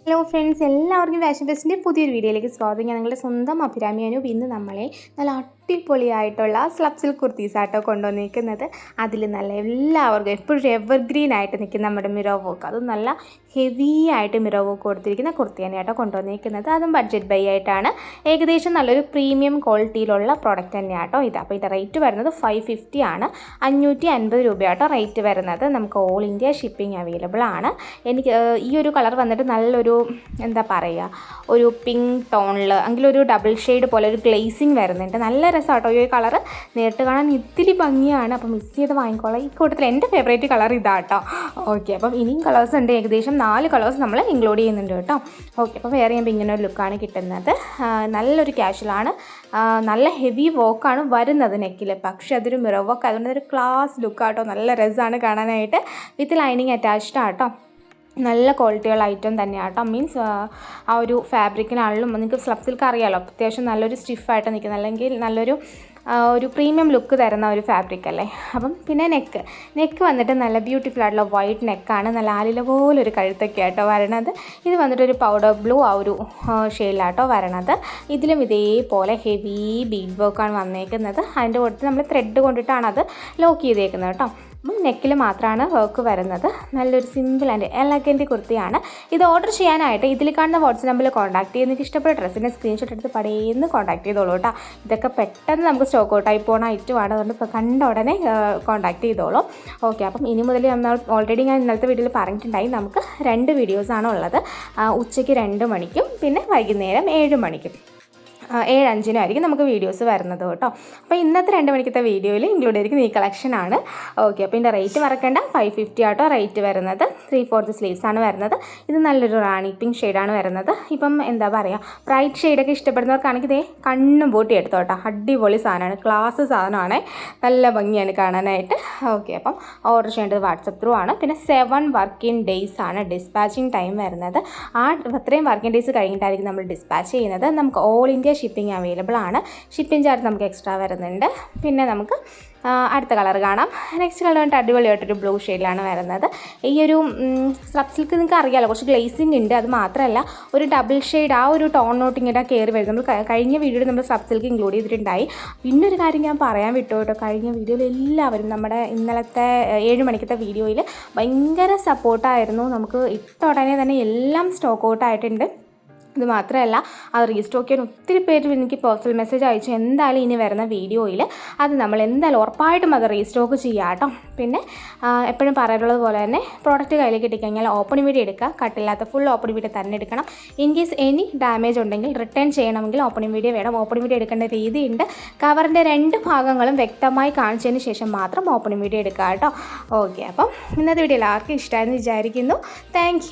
Hello friends, എല്ലാവർക്കും fashion ഫെസ്റ്റിൻ്റെ പുതിയൊരു വീഡിയോയിലേക്ക് സ്വാഗതം. ഞാൻ നിങ്ങളുടെ സ്വന്തം അഭിരാമി അനു. ഇന്ന് നമ്മളെ നല്ല അടിപൊളിയായിട്ടുള്ള സ്ലബ് സിൽക്ക് കുർത്തീസാട്ടോ കൊണ്ടുവന്നിരിക്കുന്നത്. അതിൽ നല്ല എല്ലാവർക്കും എപ്പോഴും എവർഗ്രീൻ ആയിട്ട് നിൽക്കുന്ന നമ്മുടെ മിറർ വർക്ക്, അതും നല്ല ഹെവി ആയിട്ട് മിറർ വർക്ക് കൊടുത്തിരിക്കുന്ന കുർത്തിയാണ് കേട്ടോ കൊണ്ടുവന്നിരിക്കുന്നത്. അതും ബഡ്ജറ്റ് ബൈ ആയിട്ടാണ്. ഏകദേശം നല്ലൊരു പ്രീമിയം ക്വാളിറ്റിയിലുള്ള പ്രോഡക്റ്റ് തന്നെയാണ് കേട്ടോ ഇത്. അപ്പോൾ ഇതിൻ്റെ റേറ്റ് വരുന്നത് 550 ആണ്. 550 രൂപയാട്ടോ റേറ്റ് വരുന്നത്. നമുക്ക് ഓൾ ഇന്ത്യ ഷിപ്പിംഗ് അവൈലബിൾ ആണ്. എനിക്ക് ഈ ഒരു കളർ വന്നിട്ട് നല്ലൊരു എന്താ പറയുക, ഒരു പിങ്ക് ടോണിൽ എങ്കിലൊരു ഡബിൾ ഷെയ്ഡ് പോലെ ഒരു ഗ്ലേസിങ് വരുന്നുണ്ട്. നല്ല രസമാട്ടോ ഈ കളർ. നേരിട്ട് കാണാൻ ഇത്തിരി ഭംഗിയാണ്. അപ്പോൾ മിസ് ചെയ്ത് വാങ്ങിക്കോളാം. ഈ കൂട്ടത്തിൽ എൻ്റെ ഫേവറേറ്റ് കളർ ഇതാട്ടോ. ഓക്കെ, അപ്പം ഇനിയും കളേഴ്സ് ഉണ്ട്. ഏകദേശം 4 കളേഴ്സ് നമ്മൾ ഇൻക്ലൂഡ് ചെയ്യുന്നുണ്ട് കേട്ടോ. ഓക്കെ, അപ്പോൾ വേറെ ചെയ്യുമ്പോൾ ഇങ്ങനെ ഒരു ലുക്കാണ് കിട്ടുന്നത്. നല്ലൊരു ക്യാഷ്വലാണ്. നല്ല ഹെവി വർക്കാണ് വരുന്നത് നെക്കിൽ. പക്ഷേ അതൊരു മിറർ വർക്ക് അതുകൊണ്ട് ഒരു ക്ലാസ് ലുക്കാട്ടോ. നല്ല രസമാണ് കാണാനായിട്ട്. വിത്ത് ലൈനിങ് അറ്റാച്ച്ഡ് ആട്ടോ. നല്ല ക്വാളിറ്റിയുള്ള ഐറ്റം തന്നെയാണ് കേട്ടോ. മീൻസ് ആ ഒരു ഫാബ്രിക്കിനാണെങ്കിലും നിങ്ങൾക്ക് സ്ലബ് സിൽക്ക് അറിയാമല്ലോ, അത്യാവശ്യം നല്ലൊരു സ്റ്റിഫായിട്ട് നിൽക്കുന്ന, അല്ലെങ്കിൽ നല്ലൊരു ഒരു പ്രീമിയം ലുക്ക് തരുന്ന ഒരു ഫാബ്രിക് അല്ലേ. അപ്പം പിന്നെ നെക്ക് വന്നിട്ട് നല്ല ബ്യൂട്ടിഫുൾ ആയിട്ടുള്ള വൈറ്റ് നെക്കാണ്. നല്ല ആലില പോലൊരു കഴുത്തൊക്കെ ആട്ടോ വരണത്. ഇത് വന്നിട്ടൊരു പൗഡർ ബ്ലൂ ആ ഒരു ഷെയ്ഡിലാട്ടോ വരണത്. ഇതിലും ഇതേപോലെ ഹെവി ബീഡ് വർക്കാണ് വന്നേക്കുന്നത്. അതിൻ്റെ കൂട്ടത്തിൽ നമ്മൾ ത്രെഡ് കൊണ്ടിട്ടാണ് അത് ലോക്ക് ചെയ്തേക്കുന്നത് കേട്ടോ. അപ്പം നെക്കിൽ മാത്രമാണ് വർക്ക് വരുന്നത്. നല്ലൊരു സിമ്പിൾ ആൻഡ് എലഗൻറ്റ് കുർത്തിയാണ്. ഇത് ഓർഡർ ചെയ്യാനായിട്ട് ഇതിൽ കാണുന്ന വാട്സ്ആപ്പ് നമ്പറിൽ കോൺടാക്ട് ചെയ്ത് നിങ്ങൾക്ക് ഇഷ്ടപ്പെട്ട ഡ്രസ്സിൻ്റെ സ്ക്രീൻഷോട്ട് എടുത്ത് പടേന്ന് കോൺടാക്ട് ചെയ്തോളൂ കേട്ടോ. ഇതൊക്കെ പെട്ടെന്ന് നമുക്ക് സ്റ്റോക്ക് ഔട്ടായി പോകുന്ന ഐറ്റമാണ്. അതുകൊണ്ട് ഇപ്പോൾ കണ്ട ഉടനെ കോൺടാക്ട് ചെയ്തോളൂ. ഓക്കെ, അപ്പം ഇനി മുതൽ നമ്മൾ ഓൾറെഡി ഞാൻ ഇന്നലത്തെ വീഡിയോയിൽ പറഞ്ഞിട്ടുണ്ടായി, നമുക്ക് 2 വീഡിയോസാണ് ഉള്ളത്. ഉച്ചയ്ക്ക് 2 മണിക്കും പിന്നെ വൈകുന്നേരം 7 മണിക്കും 7:05 നമുക്ക് വീഡിയോസ് വരുന്നത് കേട്ടോ. അപ്പോൾ ഇന്നത്തെ 2 മണിക്കത്തെ വീഡിയോയിൽ ഇൻക്ലൂഡ് ചെയ്തിരിക്കുന്ന ഈ കളക്ഷനാണ്. ഓക്കെ, അപ്പോൾ ഇതിൻ്റെ റേറ്റ് മറക്കേണ്ട. 550 ആട്ടോ റേറ്റ് വരുന്നത്. 3/4 സ്ലീവ്സ് ആണ് വരുന്നത്. ഇത് നല്ലൊരു റാണി പിങ്ക് ഷെയ്ഡാണ് വരുന്നത്. ഇപ്പം എന്താ പറയുക, ബ്രൈറ്റ് ഷെയ്ഡൊക്കെ ഇഷ്ടപ്പെടുന്നവർക്കാണെങ്കിൽ ഇതേ കണ്ണും പൂട്ടി എടുത്തോട്ടോ. അടിപൊളി സാധനമാണ്, ക്ലാസ് സാധനമാണ്. നല്ല ഭംഗിയാണ് കാണാനായിട്ട്. ഓക്കെ, അപ്പം ഓർഡർ ചെയ്യേണ്ടത് വാട്സപ്പ് ത്രൂ ആണ്. പിന്നെ 7 വർക്കിംഗ് ഡേയ്സ് ആണ് ഡിസ്പാച്ചിങ് ടൈം വരുന്നത്. അത്രയും വർക്കിംഗ് ഡേയ്സ് കഴിഞ്ഞിട്ടായിരിക്കും നമ്മൾ ഡിസ്പാച്ച് ചെയ്യുന്നത്. നമുക്ക് ഓൾ ഇന്ത്യ ഷിപ്പിംഗ് അവൈലബിൾ ആണ്. ഷിപ്പിംഗ് ചാർജ് നമുക്ക് എക്സ്ട്രാ വരുന്നുണ്ട്. പിന്നെ നമുക്ക് അടുത്ത കളർ കാണാം. നെക്സ്റ്റ് കളർ വന്നിട്ട് അടിപൊളിയായിട്ടൊരു ബ്ലൂ ഷെയ്ഡിലാണ് വരുന്നത്. ഈ ഒരു സ്ലബ് സിൽക്ക് നിങ്ങൾക്ക് അറിയാമല്ലോ, കുറച്ച് ഗ്ലേസിങ് ഉണ്ട്. അത് മാത്രമല്ല ഒരു ഡബിൾ ഷെയ്ഡ് ആ ഒരു ടോൺ നോട്ടിങ്ങിടെ കയറി വരും. നമ്മൾ കഴിഞ്ഞ വീഡിയോയിൽ നമ്മൾ സ്ലബ് സിൽക്ക് ഇൻക്ലൂഡ് ചെയ്തിട്ടുണ്ടായി. പിന്നെ ഒരു കാര്യം ഞാൻ പറയാൻ വിട്ടു കേട്ടോ. കഴിഞ്ഞ വീഡിയോയിൽ എല്ലാവരും നമ്മുടെ ഇന്നലത്തെ 7 മണിക്കത്തെ വീഡിയോയിൽ ഭയങ്കര സപ്പോർട്ടായിരുന്നു. നമുക്ക് ഇട്ട ഉടനെ തന്നെ എല്ലാം സ്റ്റോക്ക് ഔട്ടായിട്ടുണ്ട്. ഇത് മാത്രമല്ല, അത് റീസ്റ്റോക്ക് ചെയ്യാൻ ഒത്തിരി പേര് എനിക്ക് പേഴ്സണൽ മെസ്സേജ് അയച്ചു. എന്തായാലും ഇനി വരുന്ന വീഡിയോയിൽ അത് നമ്മൾ എന്തായാലും ഉറപ്പായിട്ടും അത് റീസ്റ്റോക്ക് ചെയ്യാം കേട്ടോ. പിന്നെ എപ്പോഴും പറയാറുള്ളത് പോലെ തന്നെ പ്രോഡക്റ്റ് കയ്യിലേക്ക് കിട്ടിക്കഴിഞ്ഞാൽ ഓപ്പൺ വീഡിയോ എടുക്കുക. കട്ടില്ലാത്ത ഫുൾ ഓപ്പൺ വീഡിയോ തന്നെ എടുക്കണം. ഇൻ കേസ് എനി ഡാമേജ് ഉണ്ടെങ്കിൽ റിട്ടേൺ ചെയ്യണമെങ്കിൽ ഓപ്പൺ വീഡിയോ വേണം. ഓപ്പൺ വീഡിയോ എടുക്കേണ്ട രീതിയുണ്ട്. കവറിൻ്റെ 2 ഭാഗങ്ങളും വ്യക്തമായി കാണിച്ചതിന് ശേഷം മാത്രം ഓപ്പൺ വീഡിയോ എടുക്കുക കേട്ടോ. ഓക്കെ, അപ്പം ഇന്നത്തെ വീഡിയോ എല്ലാവർക്കും ഇഷ്ടമായെന്ന് വിചാരിക്കുന്നു. താങ്ക്